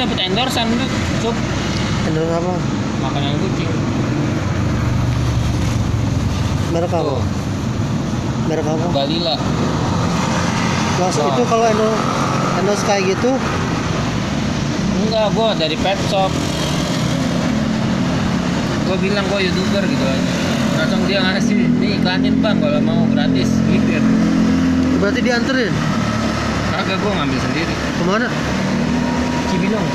dapet endorsean tuh, Cuk. Endorse apa? Makanan kucing. Merek apa? Tuh, Merek apa? Galila. Maksud Wah. itu kalau endorse kayak gitu, Enggak, gua dari pet shop. Gua bilang gua YouTuber gitu aja. Langsung dia ngasih, nih iklanin bang kalau mau gratis gitu. berarti dianterin Kagak, gua ngambil sendiri. kemana? Cibinong.